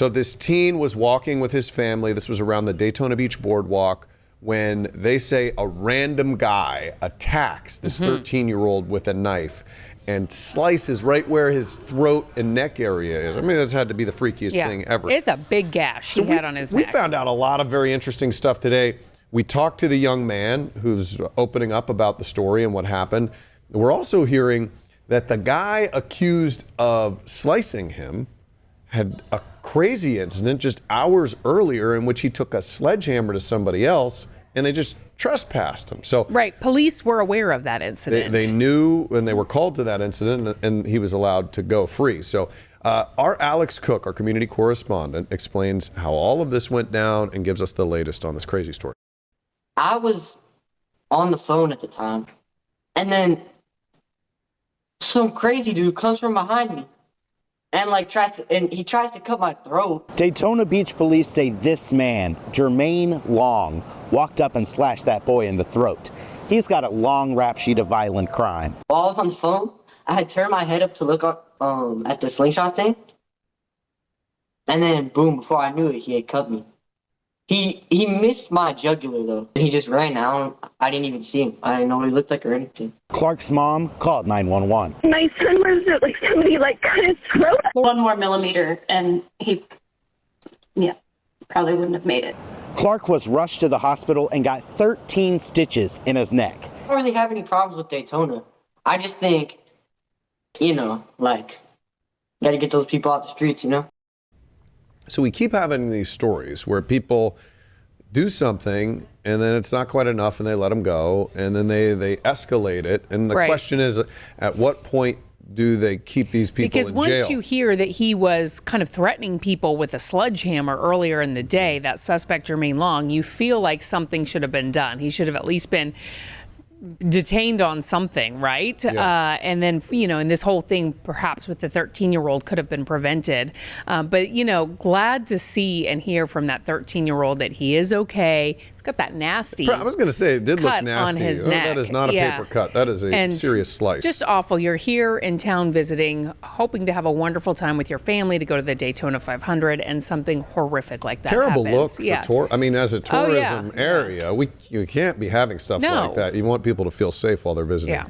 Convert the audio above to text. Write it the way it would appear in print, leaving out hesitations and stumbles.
So this teen was walking with his family. This was around the Daytona Beach Boardwalk when they say a random guy attacks this 13-year-old with a knife and slices right where his throat and neck area is. I mean, this had to be the freakiest thing ever. It's a big gash he had on his neck. We found out a lot of very interesting stuff today. We talked to the young man who's opening up about the story and what happened. We're also hearing that the guy accused of slicing him had a crazy incident just hours earlier in which he took a sledgehammer to somebody else and they just trespassed him. So right, police were aware of that incident. They knew when they were called to that incident, and he was allowed to go free. So our Alex Cook, our community correspondent, explains how all of this went down and gives us the latest on this crazy story. I was on the phone at the time, and then some crazy dude comes from behind me and he tries to cut my throat. Daytona Beach police say this man, Jermaine Long, walked up and slashed that boy in the throat. He's got a long rap sheet of violent crime. While I was on the phone, I had turned my head up to look at the Slingshot thing, and then boom, before I knew it, he had cut me. He missed my jugular though. He just ran out. I didn't even see him. I didn't know what he looked like or anything. Clark's mom called 911. My son was somebody cut his throat. 1 more millimeter and he probably wouldn't have made it. Clark was rushed to the hospital and got 13 stitches in his neck. I don't really have any problems with Daytona. I just think, gotta get those people out the streets, So we keep having these stories where people do something and then it's not quite enough and they let them go and then they escalate it. And the question is, at what point do they keep these people in jail? Because once you hear that he was kind of threatening people with a sledgehammer earlier in the day, that suspect Jermaine Long, you feel like something should have been done. He should have at least been detained on something, right? Yeah. And then, and this whole thing perhaps with the 13-year-old could have been prevented. But, glad to see and hear from that 13-year-old that he is okay. He's got that nasty I was going to say, it did look cut nasty. on his neck. That is not a paper cut. That is a serious slice. Just awful. You're here in town visiting, hoping to have a wonderful time with your family, to go to the Daytona 500, and something horrific like that Terrible happens. look for as a tourism area, you can't be having stuff like that. You want people to feel safe while they're visiting. Yeah.